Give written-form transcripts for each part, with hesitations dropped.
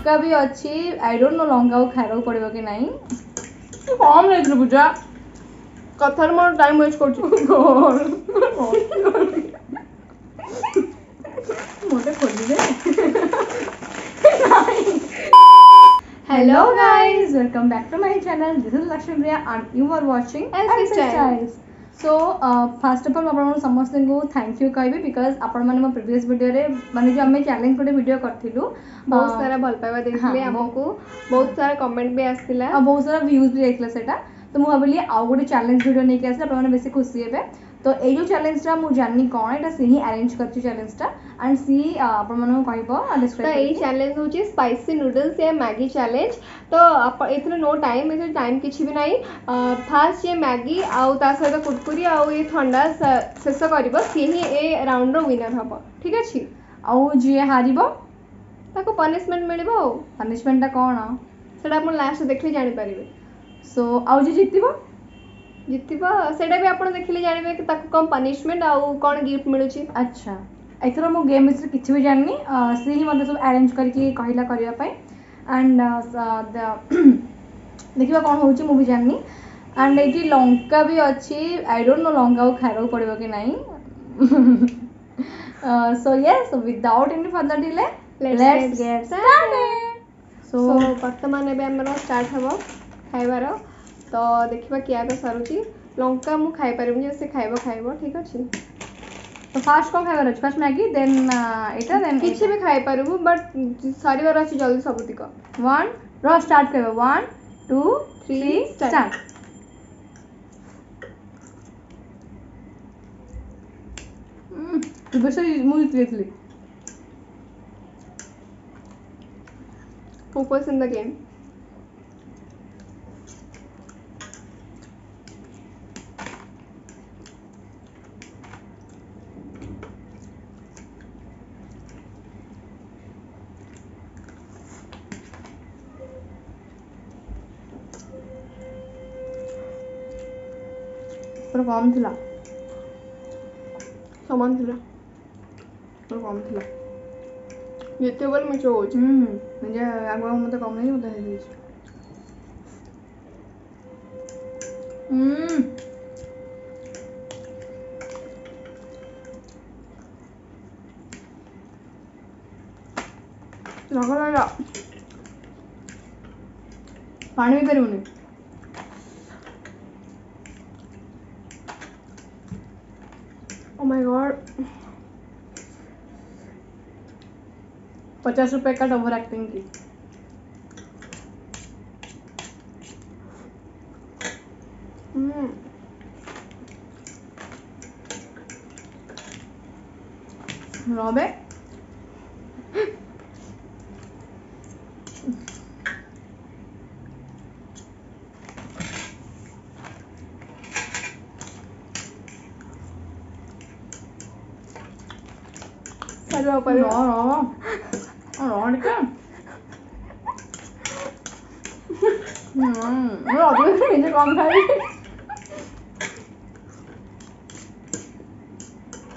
लंका भी अच्छी I don't know Lanka को खाइबा पड़ो कि नहीं कम नहीं पूजा कथार मोर टाइम वेस्ट कर मोटे खोली दे hello guys welcome back to my channel this is Lakshmi Priya and you are watching LC styles so first of all आपण समस्त को थैंक यू कहबी बिकॉज आपण माने मो प्रीवियस वीडियो रे माने जो हमें चैलेंज कोटे वीडियो करथिलु बहुत सारा भल पाइबा देथिले हमको बहुत सारा कमेंट भी आस्तिला और बहुत सारा व्यूज भी आइतला सेटा तो मु भाबिली आउ गोटे चैलेंज वीडियो नै के आसला आपण माने बेसी खुशी हेबे तो ए जो चैलेंज टा मु जाननी कोन एटा से ही अरेंज करछि चैलेंज टा एंड सी आपण माने कहबो डिस्क्राइब तो ए चैलेंज होची स्पाइसी नूडल्स या मैगी चैलेंज तो एथरे नो टाइम एथरे टाइम किछि भी नाही फास्ट ये मैगी आउ ता सहित कुरकुरी आउ ये ठंडा शेष करबो सी ही ए राउंड रो विनर हबो ठीक अछि आउ जे हारिबो ताको पनिशमेंट मिलिबो पनिशमेंट टा कोन सेटा आपण लास्ट देखले जानि परिबे सो आउ जे जितिबो सेटा भी आपण देखले जानिबे कि ताको कम पनिशमेंट आउ कोन गिफ्ट मिलुची अच्छा एथरो मो गेम विषय किछि भी जाननी से ही मतलब सब अरेंज करके कहिला करिया पय एंड देखिबा कोन होची मु भी जाननी एंड एटी लंका भी अच्छी आई डोंट नो लंका को खाइबा पड़ो कि नहीं so yes without any further delay let's get started so वर्तमान एबे हमरो स्टार्ट हबो खाइबार तो देखिबा किया तो सरुची लंका मु खाइ परबनी से खाइबो ठीक अछि तो फास्ट कौन खाइबार अछि फर्स्ट मैगी देन एटा देन किछि भी खाइ परबु बट सरीबार अछि जल्दी सबुतिक 1 रो स्टार्ट करबो 1 2 3 स्टार्ट बेसे मुझे clearly focus in the game पर कम थिला समान थिला पर कम थिला येते बोल मिठो होची म्हणजे आगवा मते कम नाही होता है लगा पानी भी करूँ ओ माय गॉड 50 रुपए का ओवर एक्टिंग की रोबे सरीबा पर क्या मुझे कम खाई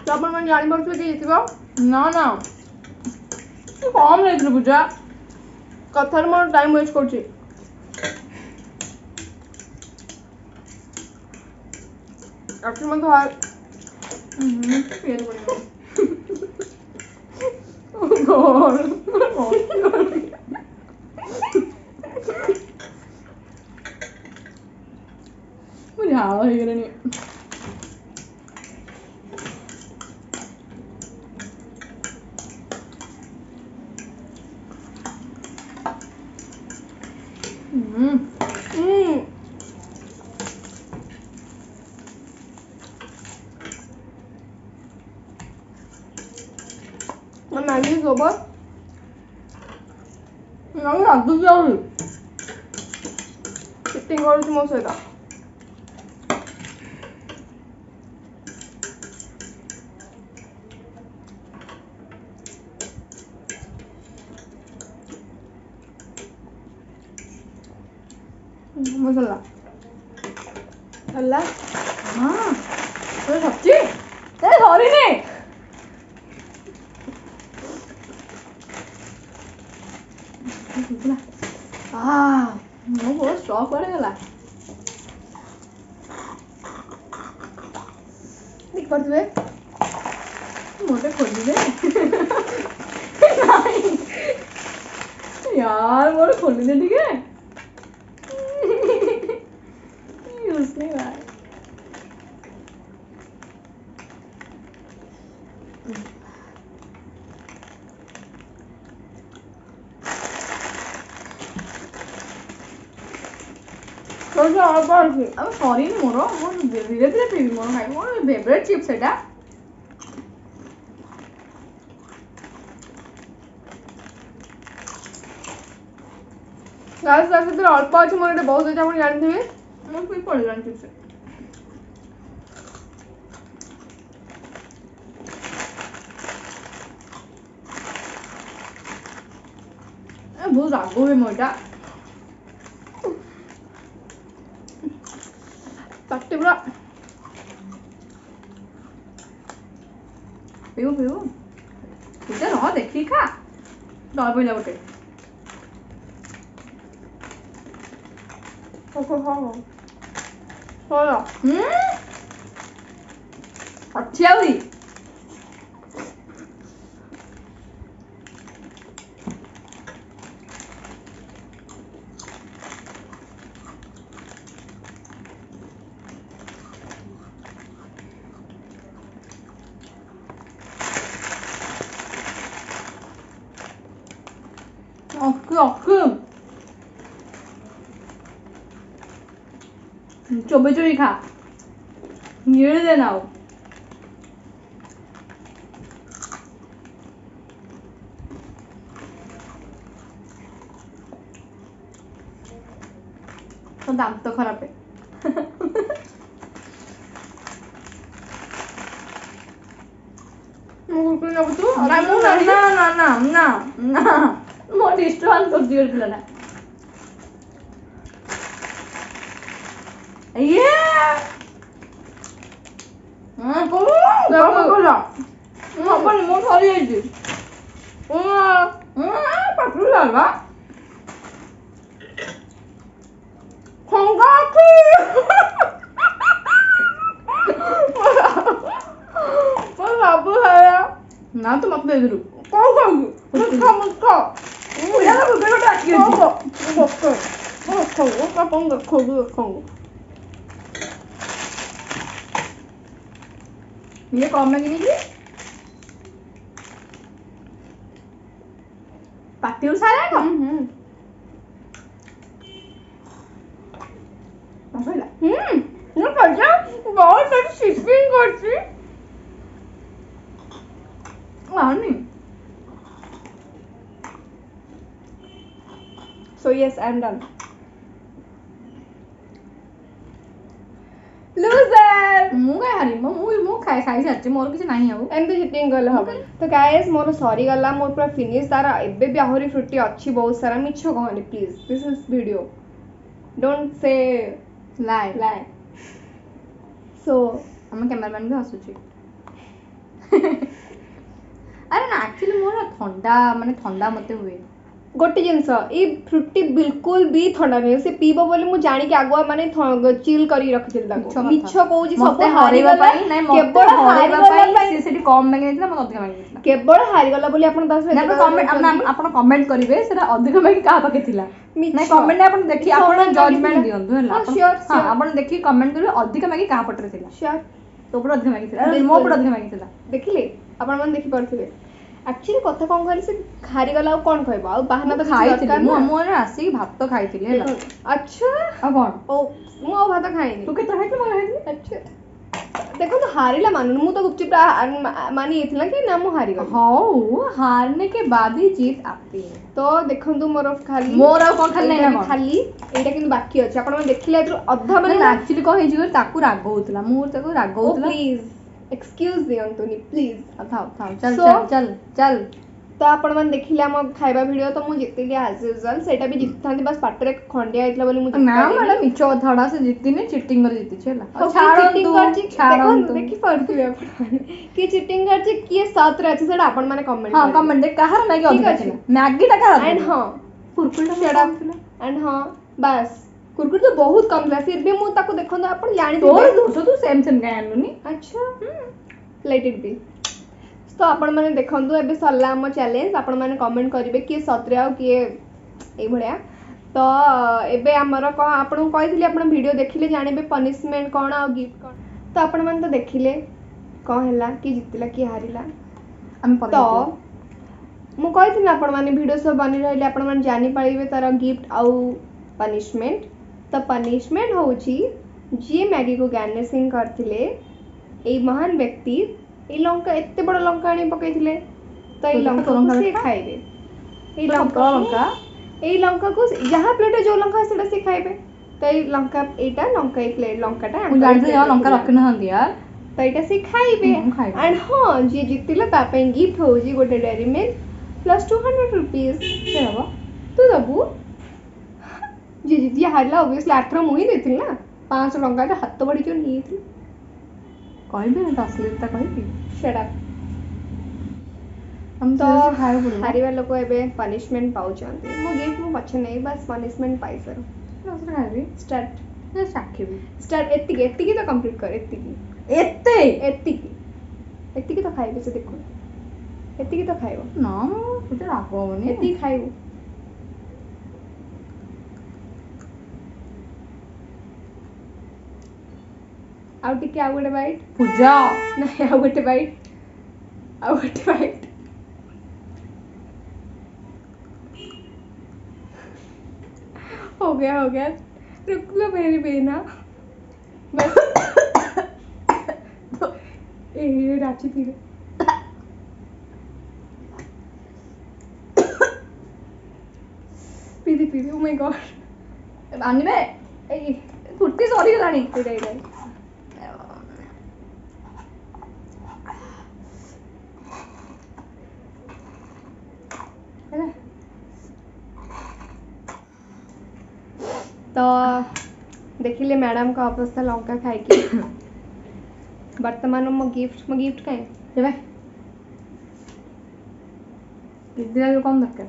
तो अपन मन जानि परछे कि जितिबो ना ना कम नहीं पूजा कथार मोर टाइम वेस्ट करछि आखिर में घर पेड़ पड़ गया मुझे हाल हो गया नहीं मैगी इज ओवर ना लागू जाऊ चिटिंग करूछि मो सहित मसाला अल्लाह हाँ तो सब्जी ए सॉरी नहीं ଷ୍ଟ୍ର କୁଆଡ଼େ ଗଲା? ଦେଖିପାରୁଥିବେ मुझे खोली दे नहीं यार मोर खोली दे ठीक है यूज नहीं रहा है अब सॉरी नहीं मोर धीरे धीरे पीबी मोर खाई मोर फेवरेट चिप्स एटा गाइस ତା ଭିତରେ ଅଳ୍ପ ଅଛି ମୋର ଏଟା ବହୁତ ଅଛି ଆପଣ ଜାଣିଥିବେ ମୁଁ ପି ପଡ଼ିଲାଣି ଠିକ୍ ସେ ବହୁତ ରାଗ ହୁଏ ମୋ ଏଟା ପାଟି ପୁରା ପିଉ ପିଉ ଟିକେ ରହ ଦେଖିକି ଖା ଡର ପଇଲା ଗୋଟେ ଅଛି ଆହୁରି 어크 চোবে খা নিয়ে দে নাও তো দাম তো খারাপ না না না না না না ମୋ ଡିଷ୍ଟର୍ବାନ୍ସ କରୁଛି ଗୋଟେ ପିଲାଟା ଇଏ ହବନି ମୋ ସରିଯାଇଛି ପାଖରୁ ଲାଗା ଖଙ୍ଗା ଅଛି ସବୁ ଖାଇବା ନା ତୁ ମତେ ଦେଇଦେଲୁ କଣ ଖାଇବୁ ମୁଖ ये कौन लगी नहीं पाती उसारे को ये पैसा बहुत शिपिंग करती नहीं So yes, I'm done. Loser! ମୁଁ କାଇଁ ହାରି ମୁଁ ଖାଇ ସାରିଛି ମୋର କିଛି ନାହିଁ ଆଉ ଏମିତି ଚିଟିଂ କଲେ ହବ ତ ଗାଇସ୍ ମୋର ସରିଗଲା ମୋର ପୁରା ଫିନିଶ ତାର ଏବେ ବି ଆହୁରି ଫ୍ରୁଟି ଅଛି ବହୁତ ସାରା ମିଛ କହନି please this is video don't ସେ ଲାଏ ସୋ ଆମ କ୍ୟାମେରାମ୍ୟାନ୍ ବି ହସୁଛି ଆରେ ନା ଆକ୍ଚୁଆଲି ମୋର ଥଣ୍ଡା ମତେ ହୁଏ गोटे जिनस ये फ्रुटी बिल्कुल भी ठंडा नहीं से पीबो बोली मु जानी के आगुआ माने चिल करी रखिथिल ताको मिछ कहूची सब हारि गला केवल हारि गला से सेठी कम मांगे देला मत अधिक मांगे देला केवल हारि गला बोली आपण 10 ना कमेंट आपण कमेंट करिवे सेटा अधिक मांगे का पाके थिला नहीं कमेंट ने आपण देखि आपण जजमेंट दियंतु हला हां आपण देखि कमेंट करिवे अधिक मांगे का पटरे थिला श्योर तो पर अधिक मांगे थिला मो पर अधिक मांगे थिला देखिले आपण मन देखि परथिबे एक्चुअली कथा कौन कहली से हारी गला आ कोन कहबो आ बाहना तो खाइथिली मु मोर आसी भात तो खाइथिली हला अच्छा आ कोन ओ मु आ भात खाइनी तू केतो खाइथि mo खाइथि अच्छा देखो तो हारिला मानु मु तो गुपचुप मानी एथिला कि ना मु हारी गली हां हारने के बाद ही जीत आती है तो देखंतु मोर खाली कोन खाली नै ना खाली एटा किन बाकी अछि आपण मन देखिले अधा माने एक्चुअली को हे जे ताकू राग होतला मु ताकू राग होतला प्लीज एक्सक्यूज दे अंतोनी प्लीज थाओ चल तो आपण मन देखिले हम खाइबा वीडियो तो मु जितली एज यूजुअल सेटा भी जितथांती बस पाटरे खंडिया आइतला बोली मु ना मैडम मिचो थोड़ा से जितनी चीटिंग कर जितची हला छाड़ो देखि पड़ती आपण की चीटिंग करची की साथ रे अछि सेटा आपण माने कमेंट हां कमेंट दे कहार मैगी अधिक अछि मैगी टा कहार एंड हां कुरकुरे शेड अप एंड हां बस कुरकुरी तो बहुत कम था फिर भी मु ताको देखंतो आपण जानि तो दोस्तों तू सेम सेम काय आनुनी अच्छा लेट इट बी तो आपण माने देखंतु एबे सरला हम चैलेंज आपण माने कमेंट करिवे कि सत्रे आ कि ए भड़िया तो एबे हमर को आपण कहिथिले आपण वीडियो देखिले जानिबे पनिशमेंट कोन आ गिफ्ट कोन तो आपण माने तो देखिले कोन हैला कि जितला कि हारिला हम तो मु कहिथिले आपण माने वीडियो सब बनि रहले आपण माने जानि पाइबे तार गिफ्ट आउ पनिशमेंट तो पनिशमेंट होची जे मैगी को गार्निशिंग करथिले ए महान व्यक्ति ए लंका एते बड़ लंका आनी पकैथिले तो ए लंका को से खाइबे ए लंका को जहां प्लेट जो लंका सेटा से खाइबे तो ए लंका एटा लंका ए प्लेट लंकाटा मु जानि से लंका रखना हंदी यार तो एटा से खाइबे एंड हां जे जितिला ता पे गिफ्ट होजी गोटे डेयरी मिल्क प्लस 200 रुपीस से हबो तू दबू जे जी हारला ऑब्वियसली आठरा मुही देथिल ना 500 टंका ता हाथ बड़ी जो नहीं थी कहबे ना असलियता कहबी शट अप हम तो तो खाए पड़ो हारिवा लोक एबे पनिशमेंट पाउचंती मो गिफ्ट मो पछ नहीं बस पनिशमेंट पाई सर नसर खाबी स्टार्ट ना साखिबी स्टार्ट एत्तिकी तो कंप्लीट कर एत्तिकी तो खाइबे से देखो एत्तिकी तो खाइबो ना मुझे राग होनी एत्तिकी खाइबो आउ टिके आउ गोटे बाइट पूजा नहीं आउ गोटे बाइट हो गया रुक लो मेरी बेना बस ए राची P P oh my God आनी में ए फुटकी सॉरी गलानी इधर तो देखिले मैडम का अवस्था लंका खाई की वर्तमान मो गिफ्ट काहे देबे दिदिरा जो कम दरकार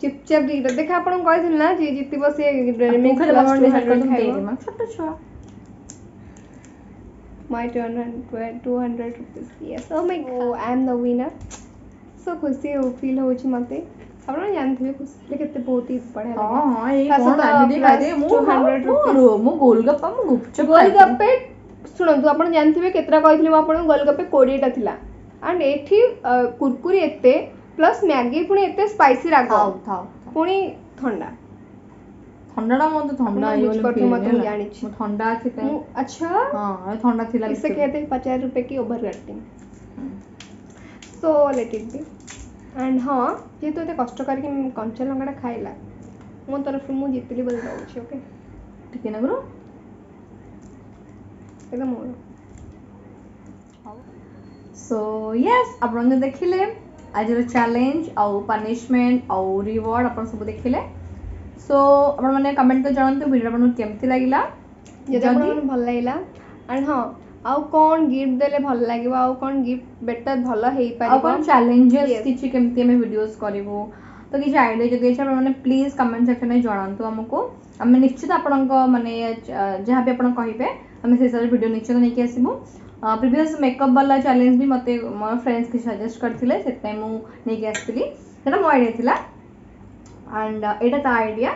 चुपचाप देखा आपण कहिथिल ना जे जितिबो से मुख ले बाबा ने हट कर तुम दे दे छोटा छुआ my 200 rupees yes oh my god I am the winner so खुशी हो फील होची मते आपण जानथिबे खुशी केते बहुत ही बढ़िया हां हां ए कोन आदि खाइ दे मु 200 मु गोलगप्पा मु गुपचुप गोलगप्पे सुनंतु आपण जानथिबे केतरा कहिथिले म आपण गोलगप्पे 20 टा थिला एंड एठी कुरकुरी एते प्लस मैगी पुनी एते स्पाइसी रागो था पुनी ठंडा ठंडाटा मते ठंडा बुझ आइयो पड़तो मते जानि छी मु ठंडा अछि कहीं अच्छा हां ठंडा थिला इससे कहते 50 रुपए की over rating so let it be and हां जे तो एते कष्ट करके कंचा लंगाटा खाइला मो तरफ मु जितली बोल दउछि ओके ठीक है ना गुरु एकदम मोर सो यस आपण देखिले आज चैलेंज आउ पनिशमेंट आउ रिवॉर्ड आपण सब देखिले सो आपण माने कमेंट कर जानते वीडियो आपण केमती लागिला यदि आपण भल लागिला एंड हां आउ कोन गिफ्ट देले भल लागिबो आउ कोन गिफ्ट बेटर भल हेई आउ पारिबो कोन चैलेंजेस किछि केमती हमें वीडियोस करबो तो किछि आईडिया जदि अछि आपण माने प्लीज कमेंट सेक्शन में जणांतु हमको हम निश्चित आपनक माने जहां भी आपण कहिबे हम से सारे वीडियो निश्चित नै के आसीबो प्रीवियस मेकअप वाला चैलेंज भी मते मोर फ्रेंड्स के सजेस्ट करथिले सेते मु नै के आस्तिली सेटा मो आईडिया थिला एंड एटा ता आईडिया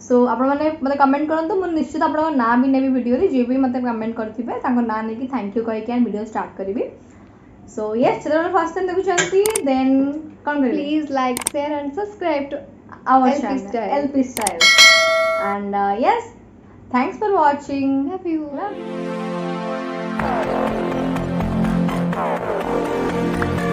सो आपण माने मते कमेंट करंतु मु निश्चित आपण ना भी नेबी वीडियो रे जे भी मते कमेंट करथिबे ताको ना नै कि थैंक यू कहि के वीडियो स्टार्ट करबी सो यस चलो फर्स्ट टाइम देखु चंती देन कौन करिबे please like share and subscribe to our LP channel Style. LP Style and yes thanks for watching love you love you